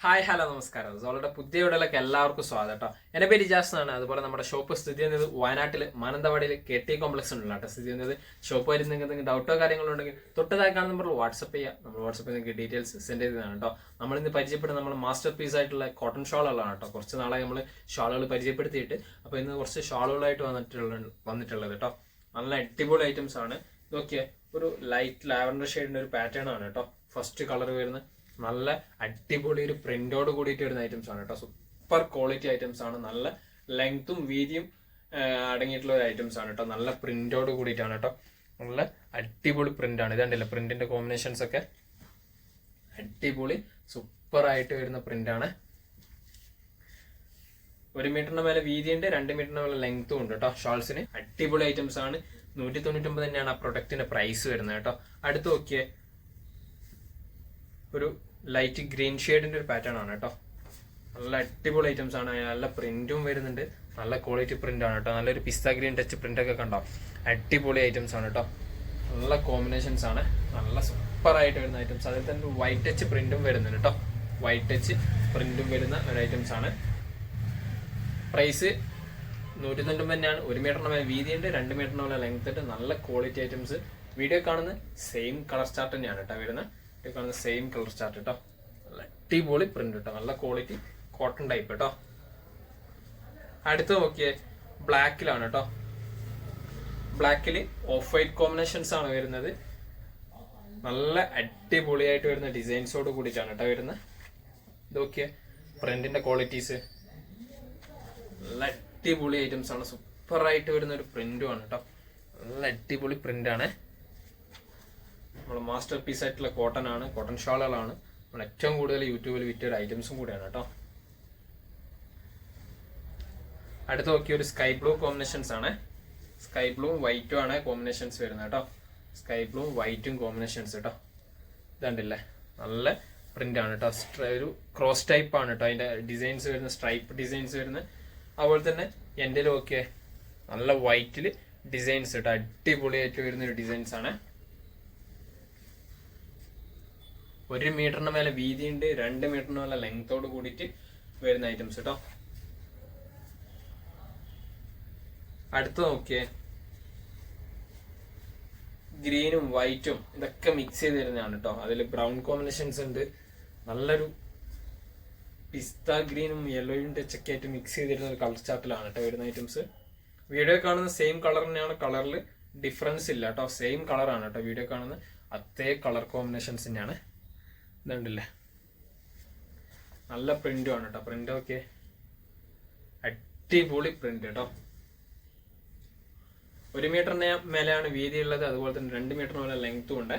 Hi hello നമസ്കാരം. സോളയുടെ പുതിയ വീഡിയോയിലേക്ക് എല്ലാവർക്കും സ്വാഗതം കേട്ടോ. എൻ്റെ പേര് ജാസ്നാണ്. ആണ്. അതുപോലെ നമ്മുടെ ഷോപ്പ് സ്ഥിതി ചെയ്യുന്നത് വയനാട്ടിൽ മാനന്തവാടിയിൽ KT കോംപ്ലക്സ് ഉണ്ടല്ലോ കേട്ടോ സ്ഥിതി ചെയ്യുന്നത്. ഷോപ്പ് വരുന്ന നിങ്ങൾക്ക് ഡൗട്ടോ കാര്യങ്ങളോ ഉണ്ടെങ്കിൽ തൊട്ടതായി കാണുന്ന നമ്പറിൽ വാട്സപ്പ് ചെയ്യുക. നമ്മൾ വാട്സപ്പിൽ നിങ്ങൾക്ക് ഡീറ്റെയിൽസ് സെൻഡ് ചെയ്തതാണ് കേട്ടോ. നമ്മളിന്ന് പരിചയപ്പെടുന്ന നമ്മൾ മാസ്റ്റർ പീസ് ആയിട്ടുള്ള കോട്ടൺ ഷോളുകളാണ് കേട്ടോ. കുറച്ച് നാളെ നമ്മൾ ഷോളുകൾ പരിചയപ്പെടുത്തിയിട്ട് അപ്പോൾ ഇന്ന് കുറച്ച് ഷോളുകളായിട്ട് വന്നിട്ടുള്ളത് കേട്ടോ. നല്ല അടിപൊളി ഐറ്റംസ് ആണ് ഇതൊക്കെ. ഒരു ലൈറ്റ് ലാവൻഡർ ഷെയ്ഡിന്റെ ഒരു പാറ്റേൺ ആണ് കേട്ടോ. ഫസ്റ്റ് കളർ വരുന്നത് നല്ല അടിപൊളി ഒരു പ്രിന്റോട് കൂടിയിട്ട് വരുന്ന ഐറ്റംസ് ആണ് കേട്ടോ. സൂപ്പർ ക്വാളിറ്റി ഐറ്റംസ് ആണ്. നല്ല ലെങ്ത്തും വീതിയും അടങ്ങിയിട്ടുള്ള ഒരു ഐറ്റംസ് ആണ് കേട്ടോ. നല്ല പ്രിന്റോട് കൂടിയിട്ടാണ് കേട്ടോ. നല്ല അടിപൊളി പ്രിന്റ് ആണ്. ഇതുണ്ടല്ലോ പ്രിന്റിന്റെ കോമ്പിനേഷൻസ് ഒക്കെ അടിപൊളി സൂപ്പർ ആയിട്ട് വരുന്ന പ്രിന്റ് ആണ്. 1 മീറ്ററിന് മേലെ വീതിയുണ്ട്, 2 മീറ്ററിന് മേലെ ലെങ്ത്തും ഉണ്ട് കേട്ടോ. ഷോൾസിന് അടിപൊളി ഐറ്റംസ് ആണ്. 199 തന്നെയാണ് ആ പ്രൊഡക്റ്റിന്റെ പ്രൈസ് വരുന്നത് കേട്ടോ. അടുത്ത് നോക്കിയേ, ഒരു ലൈറ്റ് ഗ്രീൻ ഷെയ്ഡിന്റെ ഒരു പാറ്റേൺ ആണ് കേട്ടോ. നല്ല അടിപൊളി ഐറ്റംസ് ആണ്. നല്ല പ്രിന്റും വരുന്നുണ്ട്. നല്ല ക്വാളിറ്റി പ്രിന്റ് ആണ് കേട്ടോ. നല്ലൊരു പിസ്ത ഗ്രീൻ ടച്ച് പ്രിന്റ് ഒക്കെ കണ്ടോ. അടിപൊളി ഐറ്റംസ് ആണ് കേട്ടോ. നല്ല കോമ്പിനേഷൻസ് ആണ്. നല്ല സൂപ്പർ ആയിട്ട് വരുന്ന ഐറ്റംസ്. അതിൽ തന്നെ വൈറ്റ് ടച്ച് പ്രിന്റും വരുന്നുണ്ട് കേട്ടോ. വൈറ്റ് ടച്ച് പ്രിന്റും വരുന്ന ഒരു ഐറ്റംസ് ആണ്. പ്രൈസ് 199 തന്നെയാണ്. 1 മീറ്ററിന് മേലെ വീതിയുണ്ട്, 2 മീറ്ററിന് മേലെ ലെങ്ത് ഉണ്ട്. നല്ല ക്വാളിറ്റി ഐറ്റംസ്. വീഡിയോ കാണുന്ന സെയിം കളർ ചാർട്ട് തന്നെയാണ് കേട്ടോ വരുന്നത്. കാണുന്ന സെയിം കളർ ചാർട്ട് കേട്ടോ. നല്ല അടിപൊളി പ്രിന്റ് കേട്ടോ. നല്ല ക്വാളിറ്റി കോട്ടൺ ടൈപ്പ് കേട്ടോ. അടുത്ത് നോക്കിയേ, ബ്ലാക്കിലാണ് കേട്ടോ. ബ്ലാക്കിൽ ഓഫ് വൈറ്റ് കോമ്പിനേഷൻസ് ആണ് വരുന്നത്. നല്ല അടിപൊളിയായിട്ട് വരുന്ന ഡിസൈൻസോട് കൂടിയിട്ടാണ് കേട്ടോ വരുന്നത്. ഇതൊക്കെ പ്രിന്റിന്റെ ക്വാളിറ്റീസ് നല്ല അടിപൊളി ഐറ്റംസ് ആണ്. സൂപ്പർ ആയിട്ട് വരുന്ന ഒരു പ്രിന്റും ആണ് കേട്ടോ. നല്ല അടിപൊളി പ്രിന്റ് ആണ്. നമ്മൾ മാസ്റ്റർ പീസ് ആയിട്ടുള്ള കോട്ടൺ ആണ്, കോട്ടൺ ഷോളുകളാണ് നമ്മൾ ഏറ്റവും കൂടുതൽ യൂട്യൂബിൽ വിറ്റ ഐറ്റംസും കൂടിയാണ് കേട്ടോ. അടുത്ത് നോക്കിയ ഒരു സ്കൈ ബ്ലൂ കോമ്പിനേഷൻസ് ആണ്. സ്കൈ ബ്ലൂവും വൈറ്റും ആണ് കോമ്പിനേഷൻസ് വരുന്നത് കേട്ടോ. സ്കൈ ബ്ലൂവും വൈറ്റും കോമ്പിനേഷൻസ് കേട്ടോ. ഇതുണ്ടല്ലേ നല്ല പ്രിന്റ് ആണ് കേട്ടോ. ഒരു ക്രോസ് ടൈപ്പ് ആണ് കേട്ടോ അതിന്റെ ഡിസൈൻസ് വരുന്ന, സ്ട്രൈപ്പ് ഡിസൈൻസ് വരുന്നത്. അതുപോലെ തന്നെ എൻ്റെ നോക്കിയ നല്ല വൈറ്റിൽ ഡിസൈൻസ് കേട്ടോ. അടിപൊളിയായിട്ട് വരുന്ന ഒരു ഡിസൈൻസ് ആണ്. 1 മീറ്ററിന് മേലെ വീതിയുണ്ട്, 2 മീറ്ററിന് മേലെ ലെങ്തോട് കൂടിയിട്ട് വരുന്ന ഐറ്റംസ് കേട്ടോ. അടുത്ത് നോക്കിയേ, ഗ്രീനും വൈറ്റും ഇതൊക്കെ മിക്സ് ചെയ്ത് വരുന്നതാണ് കേട്ടോ. അതിൽ ബ്രൗൺ കോമ്പിനേഷൻസ് ഉണ്ട്. നല്ലൊരു പിസ്ത ഗ്രീനും യെല്ലോയും ടച്ചൊക്കെ ആയിട്ട് മിക്സ് ചെയ്തിരുന്ന ഒരു കളർ ചാർട്ടിലാണ് കേട്ടോ വരുന്ന ഐറ്റംസ്. വീഡിയോ കാണുന്ന സെയിം കളർ തന്നെയാണ്. കളറിൽ ഡിഫറൻസ് ഇല്ല കേട്ടോ. സെയിം കളറാണ് കേട്ടോ വീഡിയോ കാണുന്ന അതേ കളർ കോമ്പിനേഷൻസ് തന്നെയാണ്. ഇതുണ്ടല്ലേ നല്ല പ്രിന്റും ആണ് കേട്ടോ. പ്രിന്റ് ഒക്കെ അടിപൊളി പ്രിന്റ് കേട്ടോ. 1 മീറ്ററിന് മേലെയാണ് വീതി ഉള്ളത്. അതുപോലെ തന്നെ 2 മീറ്ററിന് മേലെ ലെങ്ത്തും ഉണ്ട്.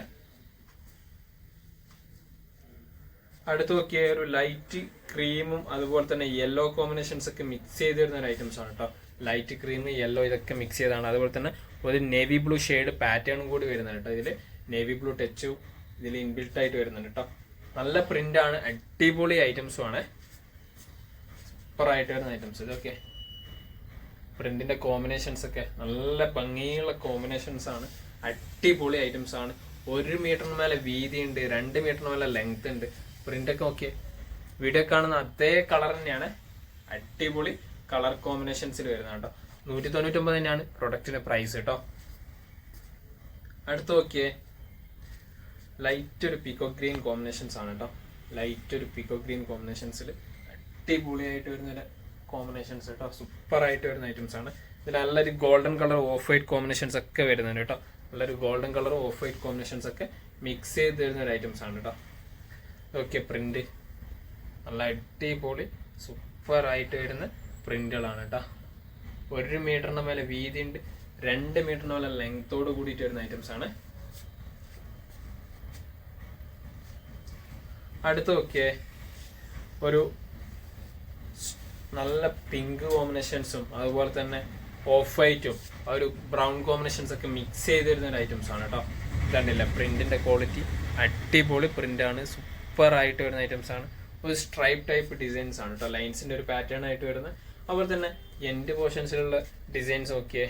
അടുത്ത് നോക്കിയ ഒരു ലൈറ്റ് ക്രീമും അതുപോലെ തന്നെ യെല്ലോ കോമ്പിനേഷൻസ് ഒക്കെ മിക്സ് ചെയ്ത് വരുന്ന ഒരു ഐറ്റംസ് ആണ് കേട്ടോ. ലൈറ്റ് ക്രീം, യെല്ലോ ഇതൊക്കെ മിക്സ് ചെയ്താണ്. അതുപോലെ തന്നെ ഒരു നേവി ബ്ലൂ ഷെയ്ഡ് പാറ്റേണും കൂടി വരുന്നുണ്ട് കേട്ടോ. ഇതിൽ നേവി ബ്ലൂ ടച്ചും ഇതിൽ ഇൻബിൽട്ട് ആയിട്ട് വരുന്നുണ്ട് കേട്ടോ. നല്ല പ്രിന്റ് ആണ്. അടിപൊളി ഐറ്റംസും ആണ്. സൂപ്പർ ആയിട്ട് വരുന്ന ഐറ്റംസ്. ഇതൊക്കെ പ്രിന്റിന്റെ കോമ്പിനേഷൻസ് ഒക്കെ നല്ല ഭംഗിയുള്ള കോമ്പിനേഷൻസ് ആണ്. അടിപൊളി ഐറ്റംസ് ആണ്. 1 മീറ്ററിന് മേലെ വീതി ഉണ്ട്, 2 മീറ്ററിന് മേലെ ലെങ്ത് ഉണ്ട്. പ്രിന്റ് ഒക്കെ നോക്കിയേ, വീഡിയോ കാണുന്ന അതേ കളർ തന്നെയാണ്. അടിപൊളി കളർ കോമ്പിനേഷൻസിൽ വരുന്ന കേട്ടോ. 199 തന്നെയാണ് പ്രൊഡക്റ്റിന്റെ പ്രൈസ് കേട്ടോ. അടുത്ത് നോക്കിയേ, ലൈറ്റ് ഒരു പീക്കോ ഗ്രീൻ കോമ്പിനേഷൻസ് ആണ് കേട്ടോ. ലൈറ്റ് ഒരു പീക്കോ ഗ്രീൻ കോമ്പിനേഷൻസിൽ അടിപൊളിയായിട്ട് വരുന്ന കോമ്പിനേഷൻസ് കേട്ടോ. സൂപ്പർ ആയിട്ട് വരുന്ന ഐറ്റംസ് ആണ്. ഇതിൽ നല്ലൊരു golden colour of white combinations ഒക്കെ വരുന്നുണ്ട് കേട്ടോ. നല്ലൊരു golden colour of white combinations ഒക്കെ മിക്സ് ചെയ്ത് വരുന്ന ഒരു ഐറ്റംസ് ആണ് കേട്ടോ. ഓക്കെ, പ്രിന്റ് നല്ല അടിപൊളി സൂപ്പർ ആയിട്ട് വരുന്ന പ്രിന്റുകളാണ് കേട്ടോ. 1 മീറ്ററിന് മേലെ വീതി ഉണ്ട്, 2 മീറ്ററിന് മേലെ ലെങ്തോട് കൂടിയിട്ട് വരുന്ന ഐറ്റംസ് ആണ്. അടുത്ത് നോക്കിയേ, ഒരു നല്ല പിങ്ക് കോമ്പിനേഷൻസും അതുപോലെ തന്നെ ഓഫ് വൈറ്റും ഒരു ബ്രൗൺ കോമ്പിനേഷൻസ് ഒക്കെ മിക്സ് ചെയ്ത് വരുന്ന ഒരു ഐറ്റംസ് ആണ് കേട്ടോ. ഇതല്ല പ്രിന്റിന്റെ ക്വാളിറ്റി അടിപൊളി പ്രിന്റ് ആണ്. സൂപ്പർ ആയിട്ട് വരുന്ന ഐറ്റംസ് ആണ്. ഒരു സ്ട്രൈപ്പ് ടൈപ്പ് ഡിസൈൻസ് ആണ് കേട്ടോ. ലൈൻസിന്റെ ഒരു പാറ്റേൺ ആയിട്ട് വരുന്നത്. അതുപോലെ തന്നെ എൻഡ് പോർഷൻസിലുള്ള ഡിസൈൻസ് ഒക്കെ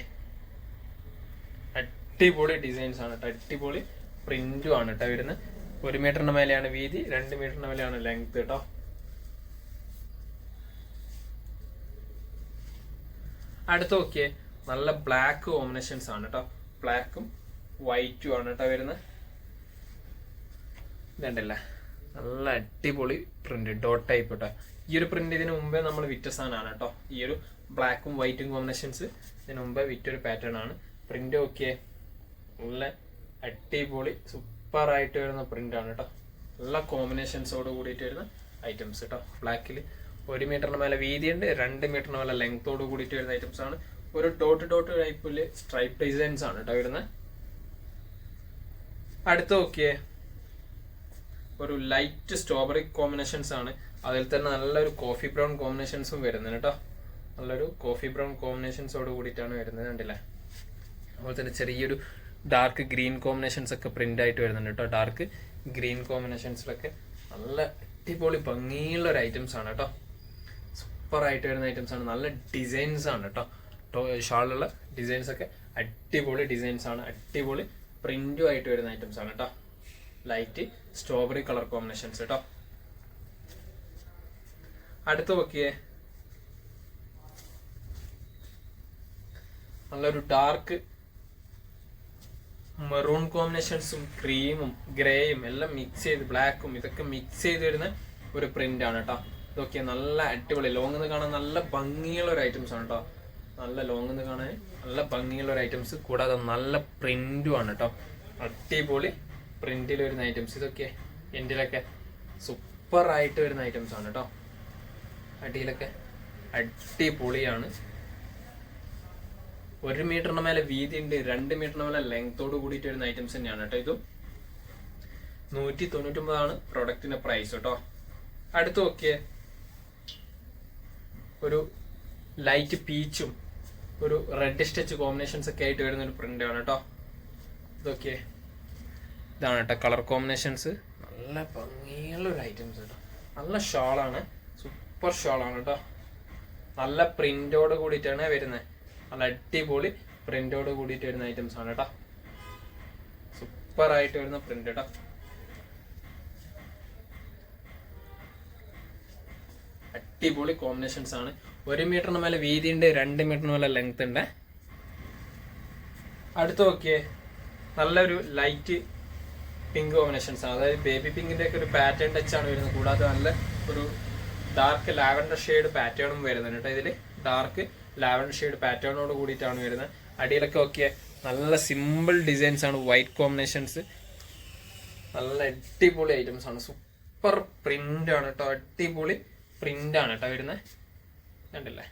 അടിപൊളി ഡിസൈൻസ് ആണ് കേട്ടോ. അടിപൊളി പ്രിന്റും ആണ് കേട്ടോ വരുന്നത്. 1 മീറ്ററിന് മേലെയാണ് വീതി, 2 മീറ്ററിന് മേലെയാണ് ലെങ്ത് കേട്ടോ. അടുത്ത നോക്കിയേ, നല്ല ബ്ലാക്ക് കോമ്പിനേഷൻസ് ആണ് കേട്ടോ. ബ്ലാക്കും വൈറ്റും ആണ് കേട്ടോ വരുന്നത്. ഇതുണ്ടല്ലേ, നല്ല അടിപൊളി പ്രിന്റ്, ഡോട്ട് ടൈപ്പ് കേട്ടോ. ഈ ഒരു പ്രിന്റ് ഇതിന് മുമ്പേ നമ്മൾ വിറ്റ സാധനമാണ് കേട്ടോ. ഈ ഒരു ബ്ലാക്കും വൈറ്റും കോമ്പിനേഷൻസ് ഇതിന് മുമ്പേ വിറ്റൊരു പാറ്റേൺ ആണ്. പ്രിന്റ് നോക്കിയേ, നല്ല അടിപൊളി സൂപ്പർ ആയിട്ട് വരുന്ന പ്രിന്റ് ആണ് കേട്ടോ. നല്ല കോമ്പിനേഷൻസോട് കൂടിയിട്ട് വരുന്ന ഐറ്റംസ് കേട്ടോ. ബ്ലാക്കിൽ 1 മീറ്ററിന് മേലെ വീതിയുണ്ട്, 2 മീറ്ററിന് മേലെ ലെങ്തോട് കൂടിയിട്ട് വരുന്ന ഐറ്റംസ് ആണ്. ഒരു ഡോട്ട് ടൈപ്പില് സ്ട്രൈപ്പ് ഡിസൈൻസ് ആണ് കേട്ടോ വരുന്നത്. അടുത്ത നോക്കിയേ, ഒരു ലൈറ്റ് സ്ട്രോബെറി കോമ്പിനേഷൻസ് ആണ്. അതിൽ തന്നെ നല്ലൊരു കോഫി ബ്രൗൺ കോമ്പിനേഷൻസും വരുന്നത് കേട്ടോ. നല്ലൊരു കോഫി ബ്രൗൺ കോമ്പിനേഷൻസോട് കൂടിയിട്ടാണ് വരുന്നത്, കണ്ടില്ലേ. അതുപോലെ തന്നെ ചെറിയൊരു ഡാർക്ക് ഗ്രീൻ കോമ്പിനേഷൻസ് ഒക്കെ പ്രിന്റ് ആയിട്ട് വരുന്നുണ്ട് കേട്ടോ. ഡാർക്ക് ഗ്രീൻ കോമ്പിനേഷൻസിലൊക്കെ നല്ല അടിപൊളി ഭംഗിയുള്ള ഒരു ഐറ്റംസ് ആണ് കേട്ടോ. സൂപ്പർ ആയിട്ട് വരുന്ന ഐറ്റംസ് ആണ്. നല്ല ഡിസൈൻസ് ആണ് കേട്ടോ. ഷാളിലുള്ള ഡിസൈൻസ് ഒക്കെ അടിപൊളി ഡിസൈൻസ് ആണ്. അടിപൊളി പ്രിന്റും ആയിട്ട് വരുന്ന ഐറ്റംസ് ആണ് കേട്ടോ. ലൈറ്റ് സ്ട്രോബെറി കളർ കോമ്പിനേഷൻസ് കേട്ടോ. അടുത്ത് നോക്കിയേ, നല്ലൊരു ഡാർക്ക് മെറൂൺ കോമ്പിനേഷൻസും ക്രീമും ഗ്രേയും എല്ലാം മിക്സ് ചെയ്ത്, ബ്ലാക്കും ഇതൊക്കെ മിക്സ് ചെയ്ത് വരുന്ന ഒരു പ്രിന്റ് ആണ് കേട്ടോ. ഇതൊക്കെ നല്ല അടിപൊളി, ലോങ് നിന്ന് കാണാൻ നല്ല ഭംഗിയുള്ള ഒരു ഐറ്റംസ് ആണ് കേട്ടോ. നല്ല ലോങ് നിന്ന് കാണാൻ നല്ല ഭംഗിയുള്ള ഒരു ഐറ്റംസ്, കൂടാതെ നല്ല പ്രിന്റും ആണ് കേട്ടോ. അടിപൊളി പ്രിന്റിൽ വരുന്ന ഐറ്റംസ്. ഇതൊക്കെ എൻഡിലൊക്കെ സൂപ്പർ ആയിട്ട് വരുന്ന ഐറ്റംസ് ആണ് കേട്ടോ. അടിയിലൊക്കെ അടിപൊളിയാണ്. 1 മീറ്ററിന് മേലെ വീതി ഉണ്ട്, 2 മീറ്ററിന് മേലെ ലെങ്തോട് കൂടിയിട്ട് വരുന്ന ഐറ്റംസ് തന്നെയാണ് കേട്ടോ. ഇതും 199 പ്രൊഡക്റ്റിന്റെ പ്രൈസ് കേട്ടോ. അടുത്ത് നോക്കിയേ, ഒരു ലൈറ്റ് പീച്ചും ഒരു റെഡ് സ്റ്റിച്ച് കോമ്പിനേഷൻസ് ഒക്കെ ആയിട്ട് വരുന്ന ഒരു പ്രിന്റ് ആണ് കേട്ടോ. ഇതൊക്കെ ഇതാണ് കേട്ടോ കളർ കോമ്പിനേഷൻസ്. നല്ല ഭംഗിയുള്ള ഒരു ഐറ്റംസ് കേട്ടോ. നല്ല ഷാളാണ്, സൂപ്പർ ഷാളാണ് കേട്ടോ. നല്ല പ്രിന്റോട് കൂടിയിട്ടാണ് വരുന്നത്. നല്ല അടിപൊളി പ്രിന്റോട് കൂടിയിട്ട് വരുന്ന ഐറ്റംസ് ആണ് കേട്ടോ. സൂപ്പർ ആയിട്ട് വരുന്ന പ്രിന്റ് കേട്ടോ. അടിപൊളി കോമ്പിനേഷൻസ് ആണ്. 1 മീറ്ററിന് മേലെ വീതി ഉണ്ട്, 2 മീറ്ററിന് മേലെ ലെങ്ത് ഉണ്ട്. അടുത്ത് നോക്കിയേ, നല്ലൊരു ലൈറ്റ് പിങ്ക് കോമ്പിനേഷൻസ് ആണ്. അതായത് ബേബി പിങ്കിന്റെ ഒക്കെ ഒരു പാറ്റേൺ ടച്ച് ആണ് വരുന്നത്. കൂടാതെ നല്ല ഒരു ഡാർക്ക് ലാവൻഡർ ഷെയ്ഡ് പാറ്റേണും വരുന്നുണ്ട് കേട്ടോ. ഇതിൽ ഡാർക്ക് ലാവൻഡർ ഷെയ്ഡ് പാറ്റേണോട് കൂടിയിട്ടാണ് വരുന്നത്. അടിയിലൊക്കെ നോക്കിയ നല്ല സിമ്പിൾ ഡിസൈൻസ് ആണ്, വൈറ്റ് കോമ്പിനേഷൻസ്. നല്ല അടിപൊളി ഐറ്റംസ് ആണ്. സൂപ്പർ പ്രിന്റ് ആണ് കേട്ടോ. അടിപൊളി പ്രിന്റ് ആണ് കേട്ടോ വരുന്നത്. കണ്ടില്ലേ,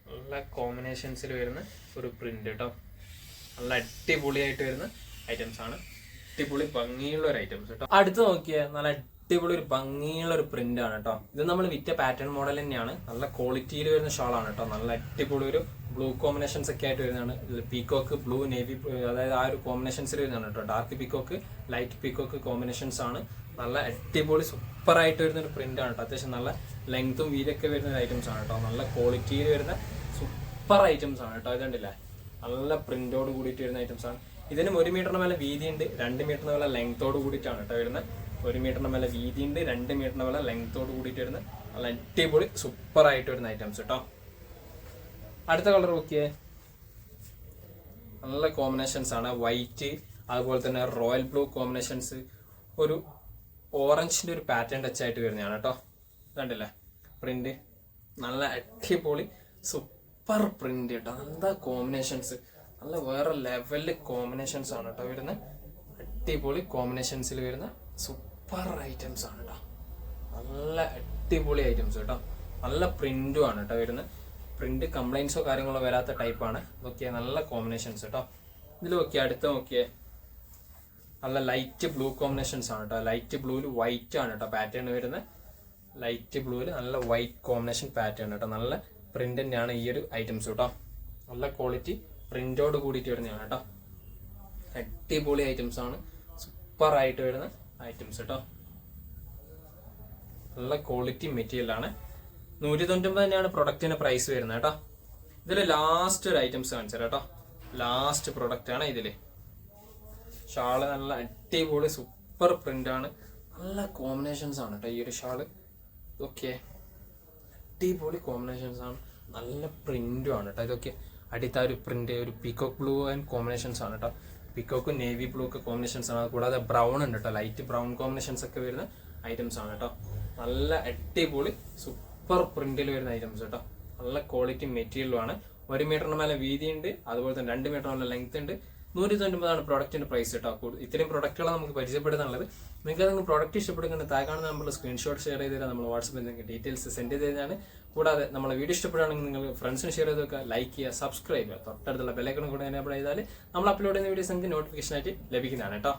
നല്ല കോമ്പിനേഷൻസിൽ വരുന്ന ഒരു പ്രിന്റ് കേട്ടോ. നല്ല അടിപൊളിയായിട്ട് വരുന്ന ഐറ്റംസ് ആണ്. അടിപൊളി ഭംഗിയുള്ള ഒരു ഐറ്റംസ് കേട്ടോ. അടുത്ത് നോക്കിയാൽ നല്ല അടിപൊളി ഒരു ഭംഗിയുള്ള ഒരു പ്രിന്റ് ആണ് കേട്ടോ. ഇത് നമ്മൾ വിറ്റ പാറ്റേൺ മോഡൽ തന്നെയാണ്. നല്ല ക്വാളിറ്റിയിൽ വരുന്ന ഷാളാണ് കേട്ടോ. നല്ല അടിപൊളി ഒരു ബ്ലൂ കോമ്പിനേഷൻസ് ഒക്കെ ആയിട്ട് വരുന്നതാണ്. പീക്കോക്ക് ബ്ലൂ നേവി, അതായത് ആ ഒരു കോമ്പിനേഷൻസിൽ വരുന്നതാണ് കേട്ടോ. Dark peacock light peacock combinations ആണ്. നല്ല അടിപൊളി സൂപ്പർ ആയിട്ട് വരുന്ന ഒരു പ്രിന്റ് ആണ് കേട്ടോ. അത്യാവശ്യം നല്ല ലെങ്ത്തും വീതിയൊക്കെ വരുന്ന ഐറ്റംസ് ആണ് കേട്ടോ. നല്ല ക്വാളിറ്റിയിൽ വരുന്ന സൂപ്പർ ഐറ്റംസ് ആണ് കേട്ടോ. ഇതുണ്ടല്ലേ, നല്ല പ്രിന്റോട് കൂടിയിട്ട് വരുന്ന ഐറ്റംസ് ആണ്. ഇതിനും 1 മീറ്ററിന് മേലെ വീതി ഉണ്ട്, 2 മീറ്ററിന് മേലെ ലെങ്തോട് കൂടിയിട്ടാണ് കേട്ടോ വരുന്നത്. 1 മീറ്ററിന് മേലെ വീതി ഉണ്ട്, 2 മീറ്ററിന് മേലെ ലെങ്തോട് കൂടിയിട്ട് വരുന്ന നല്ല അടിപൊളി സൂപ്പർ ആയിട്ട് വരുന്ന ഐറ്റംസ് കേട്ടോ. അടുത്ത കളർ നോക്കിയേ, നല്ല കോമ്പിനേഷൻസ് ആണ്. വൈറ്റ്, അതുപോലെ തന്നെ റോയൽ ബ്ലൂ കോമ്പിനേഷൻസ്, ഒരു ഓറഞ്ചിന്റെ ഒരു പാറ്റേൺ ടച്ച് ആയിട്ട് വരുന്നതാണ് കേട്ടോ. കണ്ടില്ലേ പ്രിന്റ്, നല്ല അടിപൊളി സൂപ്പർ പ്രിന്റ് കേട്ടോ. നല്ല കോമ്പിനേഷൻസ്, നല്ല വേറെ ലെവലില് കോമ്പിനേഷൻസ് ആണ് കേട്ടോ വരുന്നത്. അടിപൊളി കോമ്പിനേഷൻസിൽ വരുന്ന സൂപ്പർ ഐറ്റംസ് ആണ് കേട്ടോ. നല്ല അടിപൊളി ഐറ്റംസ് കേട്ടോ. നല്ല പ്രിന്റും ആണ് കേട്ടോ വരുന്നത്. പ്രിന്റ് കംപ്ലൈൻസോ കാര്യങ്ങളോ വരാത്ത ടൈപ്പാണ്. നോക്കിയാൽ നല്ല കോമ്പിനേഷൻസ് കേട്ടോ. ഇതിൽ നോക്കിയാൽ അടുത്ത് നോക്കിയേ, നല്ല ലൈറ്റ് ബ്ലൂ കോമ്പിനേഷൻസ് ആണ് കേട്ടോ. ലൈറ്റ് ബ്ലൂവിൽ വൈറ്റ് ആണ് കേട്ടോ പാറ്റേൺ വരുന്നത്. ലൈറ്റ് ബ്ലൂവിൽ നല്ല വൈറ്റ് കോമ്പിനേഷൻ പാറ്റേൺ കേട്ടോ. നല്ല പ്രിന്റ് തന്നെയാണ് ഈ ഒരു ഐറ്റംസ് കേട്ടോ. നല്ല ക്വാളിറ്റി പ്രിന്റോട് കൂടിയിട്ട് വരുന്നതാണ് കേട്ടോ. അടിപൊളി ഐറ്റംസ് ആണ്, സൂപ്പർ ആയിട്ട് വരുന്ന ഐറ്റംസ് കേട്ടോ. നല്ല ക്വാളിറ്റി മെറ്റീരിയൽ ആണ്. 199 തന്നെയാണ് പ്രൊഡക്റ്റിന്റെ പ്രൈസ് വരുന്നത് കേട്ടോ. ഇതിൽ ലാസ്റ്റ് ഒരു ഐറ്റംസ് കാണിച്ചു കേട്ടോ. ലാസ്റ്റ് പ്രൊഡക്റ്റ് ആണ് ഇതില്. ഷാള് നല്ല അടിപൊളി സൂപ്പർ പ്രിന്റ് ആണ്. നല്ല കോമ്പിനേഷൻസ് ആണ് കേട്ടോ ഈ ഒരു ഷാള്. ഓക്കെ, അടിപൊളി കോമ്പിനേഷൻസ് ആണ്. നല്ല പ്രിന്റും ആണ് കേട്ടോ. ഇതൊക്കെ അടിത്ത ഒരു പ്രിന്റ് ഒരു പീക്കോക്ക് ബ്ലൂ ആൻഡ് കോമ്പിനേഷൻസ് ആണ് കേട്ടോ. പീക്കോക്കും നേവി ബ്ലൂ ഒക്കെ കോമ്പിനേഷൻസ് ആണ്. കൂടാതെ ബ്രൗൺ ഉണ്ട് കേട്ടോ, ലൈറ്റ് ബ്രൗൺ കോമ്പിനേഷൻസ് ഒക്കെ വരുന്ന ഐറ്റംസ് ആണ് കേട്ടോ. നല്ല അടിപൊളി സൂപ്പർ പ്രിന്റിൽ വരുന്ന ഐറ്റംസ് കേട്ടോ. നല്ല ക്വാളിറ്റി മെറ്റീരിയലും ആണ്. 1 മീറ്ററിന് മേലെ വീതി ഉണ്ട്, അതുപോലെ തന്നെ 2 മീറ്ററിനുള്ള ലെങ്ത് ഉണ്ട്. 190 പ്രോഡക്റ്റിന്റെ പ്രൈസ് കേട്ടോ. ഇത്രയും പ്രൊഡക്റ്റുകളാണ് നമുക്ക് പരിചയപ്പെടുത്താനുള്ളത്. നിങ്ങൾക്ക് നിങ്ങൾ പ്രോഡക്റ്റ് ഇഷ്ടപ്പെടുന്നുണ്ട് താഴെ കാണുന്ന നമ്മൾ സ്ക്രീൻഷോട്ട് ഷെയർ ചെയ്ത് തരാം. നമ്മൾ വാട്സപ്പിൽ നിങ്ങൾക്ക് ഡീറ്റെയിൽസ് സെൻഡ് ചെയ്ത് തരാണ്. കൂടാതെ നമ്മളെ വീഡിയോ ഇഷ്ടപ്പെടുകയാണെങ്കിൽ നിങ്ങൾ ഫ്രണ്ട്സിന് ഷെയർ ചെയ്ത് വെക്കുക, ലൈക്ക് ചെയ്യുക, സബ്സ്ക്രൈബ് ചെയ്യുക. തൊട്ടടുത്തുള്ള ബെല്ലൈക്കൺ കൂടെ എനേബിൾ ചെയ്താൽ നമ്മൾ അപ്ലോഡ് ചെയ്യുന്ന വീഡിയോസ് നിങ്ങൾക്ക് നോട്ടിഫിക്കേഷൻ ആയിട്ട് ലഭിക്കുന്നതാണ് കേട്ടോ.